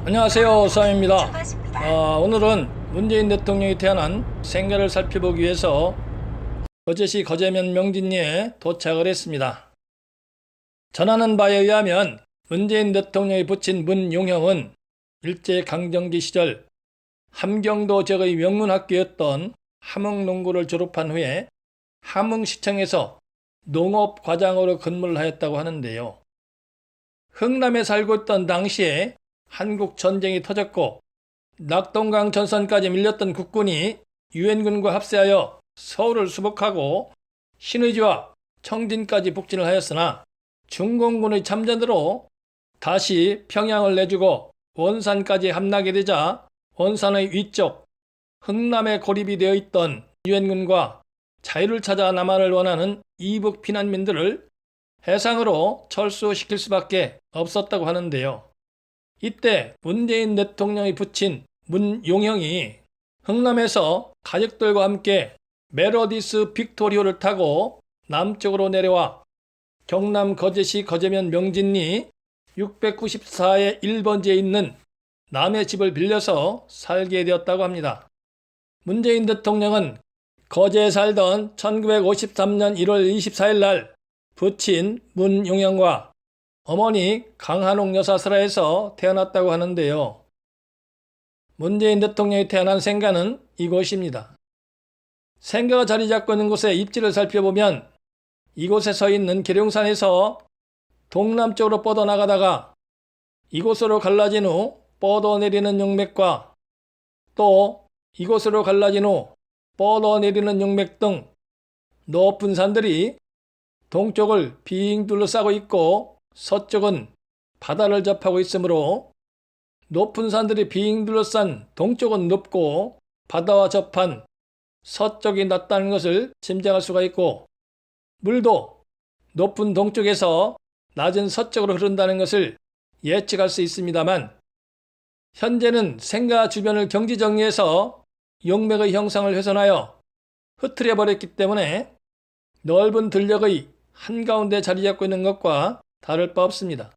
안녕하세요, 수암입니다. 오늘은 문재인 대통령이 태어난 생가를 살펴보기 위해서 거제시 거제면 명진리에 도착을 했습니다. 전하는 바에 의하면 문재인 대통령이 붙인 문용형은 일제강점기 시절 함경도 지역의 명문학교였던 함흥농고를 졸업한 후에 함흥시청에서 농업과장으로 근무를 하였다고 하는데요. 흥남에 살고 있던 당시에 한국 전쟁이 터졌고 낙동강 전선까지 밀렸던 국군이 유엔군과 합세하여 서울을 수복하고 신의지와 청진까지 북진을 하였으나 중공군의 참전으로 다시 평양을 내주고 원산까지 함락이 되자 원산의 위쪽 흥남에 고립이 되어 있던 유엔군과 자유를 찾아 남한을 원하는 이북 피난민들을 해상으로 철수시킬 수밖에 없었다고 하는데요. 이때 문재인 대통령이 붙인 문용형이 흥남에서 가족들과 함께 메로디스 빅토리오를 타고 남쪽으로 내려와 경남 거제시 거제면 명진리 694의 1번지에 있는 남의 집을 빌려서 살게 되었다고 합니다. 문재인 대통령은 거제에 살던 1953년 1월 24일 날 부친 문용형과 어머니 강한옥 여사 설화에서 태어났다고 하는데요. 문재인 대통령이 태어난 생가는 이곳입니다. 생가가 자리 잡고 있는 곳의 입지를 살펴보면 이곳에 서 있는 계룡산에서 동남쪽으로 뻗어나가다가 이곳으로 갈라진 후 뻗어내리는 용맥과 또 이곳으로 갈라진 후 뻗어내리는 용맥 등 높은 산들이 동쪽을 빙 둘러싸고 있고 서쪽은 바다를 접하고 있으므로 높은 산들이 빙 둘러싼 동쪽은 높고 바다와 접한 서쪽이 낮다는 것을 짐작할 수가 있고 물도 높은 동쪽에서 낮은 서쪽으로 흐른다는 것을 예측할 수 있습니다만 현재는 생가 주변을 경지정리해서 용맥의 형상을 훼손하여 흐트려 버렸기 때문에 넓은 들녘의 한가운데 자리 잡고 있는 것과 다를 바 없습니다.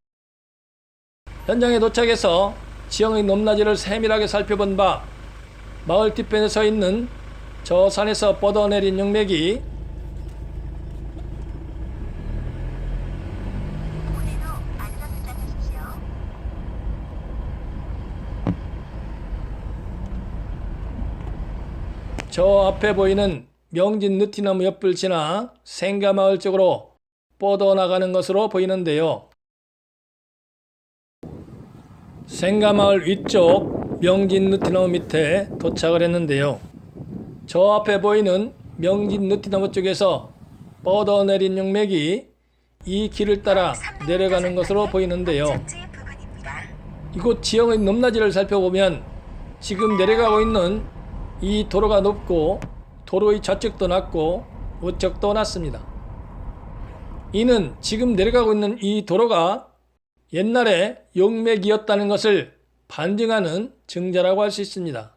현장에 도착해서 지형의 높낮이를 세밀하게 살펴본 바 마을 뒤편에 서 있는 저 산에서 뻗어내린 용맥이 저 앞에 보이는 명진 느티나무 옆을 지나 생가마을 쪽으로 뻗어나가는 것으로 보이는데요. 생가마을 위쪽 명진 느티나무 밑에 도착을 했는데요. 저 앞에 보이는 명진 느티나무 쪽에서 뻗어내린 용맥이 이 길을 따라 내려가는 것으로 보이는데요. 이곳 지형의 높낮이를 살펴보면 지금 내려가고 있는 이 도로가 높고 도로의 좌측도 낮고 우측도 낮습니다. 이는 지금 내려가고 있는 이 도로가 옛날에 용맥이었다는 것을 반증하는 증자라고 할 수 있습니다.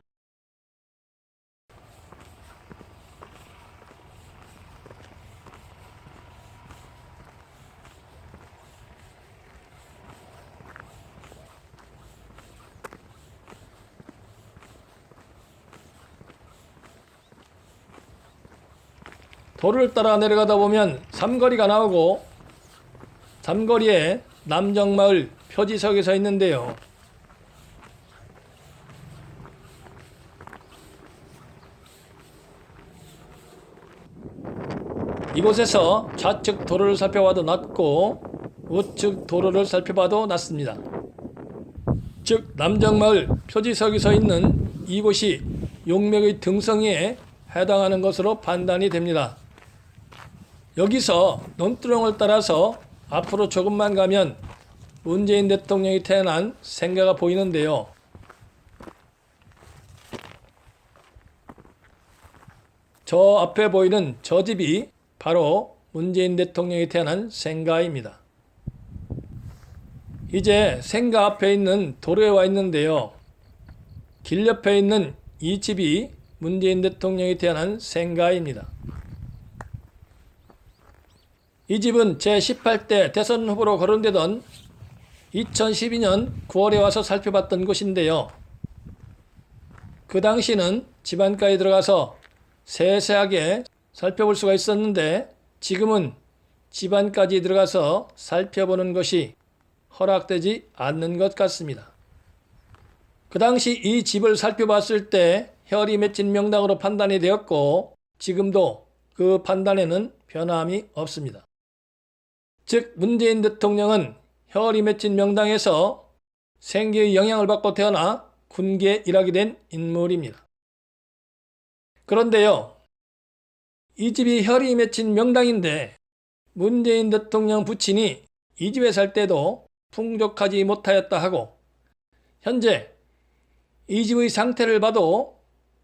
도로를 따라 내려가다 보면 삼거리가 나오고 삼거리에 남정마을 표지석이 서 있는데요. 이곳에서 좌측 도로를 살펴봐도 낮고 우측 도로를 살펴봐도 낮습니다. 즉 남정마을 표지석이 서 있는 이곳이 용맥의 등성이에 해당하는 것으로 판단이 됩니다. 여기서 논두렁을 따라서 앞으로 조금만 가면 문재인 대통령이 태어난 생가가 보이는데요. 저 앞에 보이는 저 집이 바로 문재인 대통령이 태어난 생가입니다. 이제 생가 앞에 있는 도로에 와 있는데요. 길 옆에 있는 이 집이 문재인 대통령이 태어난 생가입니다. 이 집은 제18대 대선 후보로 거론되던 2012년 9월에 와서 살펴봤던 곳인데요. 그 당시는 집안가에 들어가서 세세하게 살펴볼 수가 있었는데 지금은 집안까지 들어가서 살펴보는 것이 허락되지 않는 것 같습니다. 그 당시 이 집을 살펴봤을 때 혈이 맺힌 명당으로 판단이 되었고 지금도 그 판단에는 변함이 없습니다. 즉 문재인 대통령은 혈이 맺힌 명당에서 생기의 영향을 받고 태어나 군계에 일하게 된 인물입니다. 그런데요, 이 집이 혈이 맺힌 명당인데 문재인 대통령 부친이 이 집에 살 때도 풍족하지 못하였다 하고 현재 이 집의 상태를 봐도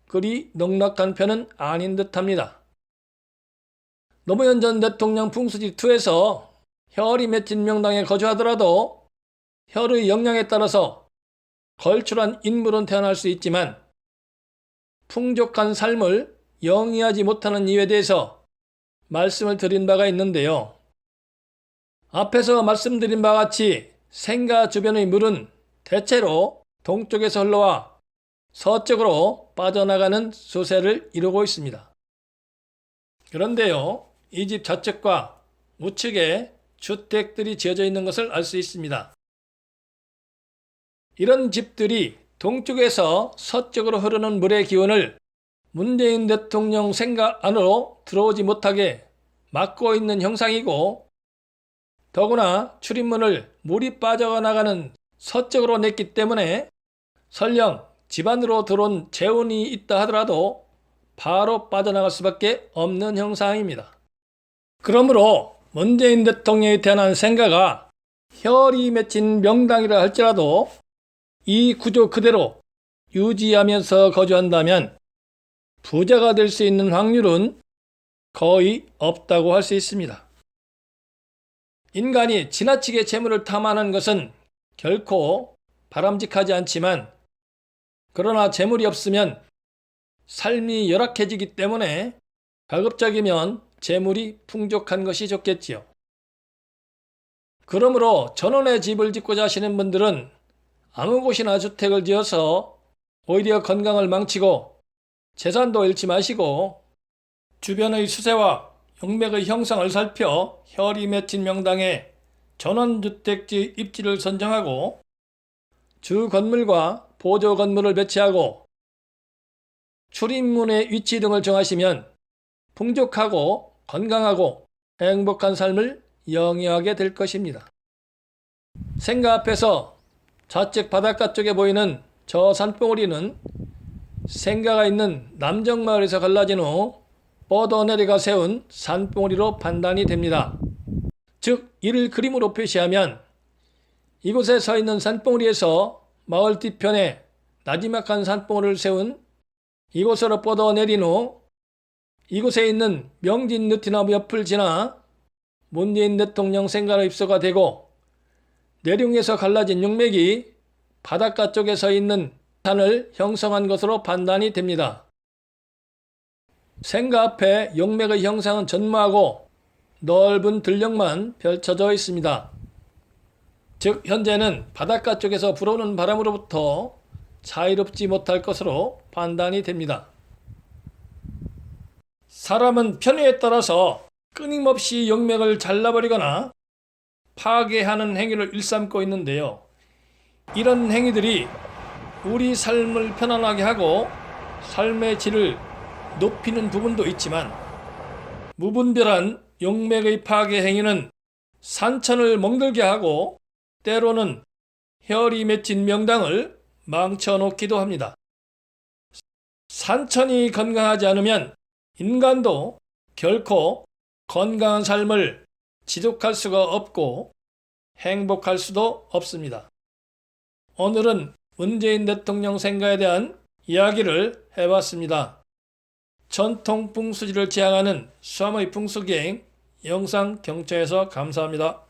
그리 넉넉한 편은 아닌 듯합니다. 노무현 전 대통령 풍수지2에서 혈이 맺힌 명당에 거주하더라도 혈의 영향에 따라서 걸출한 인물은 태어날 수 있지만 풍족한 삶을 영위하지 못하는 이유에 대해서 말씀을 드린 바가 있는데요. 앞에서 말씀드린 바와 같이 생가 주변의 물은 대체로 동쪽에서 흘러와 서쪽으로 빠져나가는 수세를 이루고 있습니다. 그런데요, 이 집 좌측과 우측에 주택들이 지어져 있는 것을 알 수 있습니다. 이런 집들이 동쪽에서 서쪽으로 흐르는 물의 기운을 문재인 대통령 생가 안으로 들어오지 못하게 막고 있는 형상이고 더구나 출입문을 물이 빠져나가는 서쪽으로 냈기 때문에 설령 집 안으로 들어온 재운이 있다 하더라도 바로 빠져나갈 수밖에 없는 형상입니다. 그러므로 문재인 대통령이 태어난 생가가 혈이 맺힌 명당이라 할지라도 이 구조 그대로 유지하면서 거주한다면 부자가 될 수 있는 확률은 거의 없다고 할 수 있습니다. 인간이 지나치게 재물을 탐하는 것은 결코 바람직하지 않지만 그러나 재물이 없으면 삶이 열악해지기 때문에 가급적이면 재물이 풍족한 것이 좋겠지요. 그러므로 전원의 집을 짓고자 하시는 분들은 아무 곳이나 주택을 지어서 오히려 건강을 망치고 재산도 잃지 마시고 주변의 수세와 용맥의 형상을 살펴 혈이 맺힌 명당에 전원주택지 입지를 선정하고 주 건물과 보조 건물을 배치하고 출입문의 위치 등을 정하시면 풍족하고 건강하고 행복한 삶을 영위하게 될 것입니다. 생가 앞에서 좌측 바닷가 쪽에 보이는 저 산봉우리는 생가가 있는 남정마을에서 갈라진 후 뻗어내려가 세운 산봉우리로 판단이 됩니다. 즉 이를 그림으로 표시하면 이곳에 서 있는 산봉우리에서 마을 뒤편에 나지막한 산봉우리를 세운 이곳으로 뻗어내린 후 이곳에 있는 명진 느티나무 옆을 지나 문재인 대통령 생가로 입소가 되고 내륙에서 갈라진 용맥이 바닷가 쪽에 서 있는 산을 형성한 것으로 판단이 됩니다. 생가 앞에 용맥의 형상은 전무하고 넓은 들녘만 펼쳐져 있습니다. 즉 현재는 바닷가 쪽에서 불어오는 바람으로부터 자유롭지 못할 것으로 판단이 됩니다. 사람은 편의에 따라서 끊임없이 용맥을 잘라버리거나 파괴하는 행위를 일삼고 있는데요. 이런 행위들이 우리 삶을 편안하게 하고 삶의 질을 높이는 부분도 있지만 무분별한 용맥의 파괴 행위는 산천을 멍들게 하고 때로는 혈이 맺힌 명당을 망쳐놓기도 합니다. 산천이 건강하지 않으면 인간도 결코 건강한 삶을 지속할 수가 없고 행복할 수도 없습니다. 오늘은 문재인 대통령 생가에 대한 이야기를 해봤습니다. 전통 풍수지를 지향하는 수암의 풍수기행 영상 경청해서 감사합니다.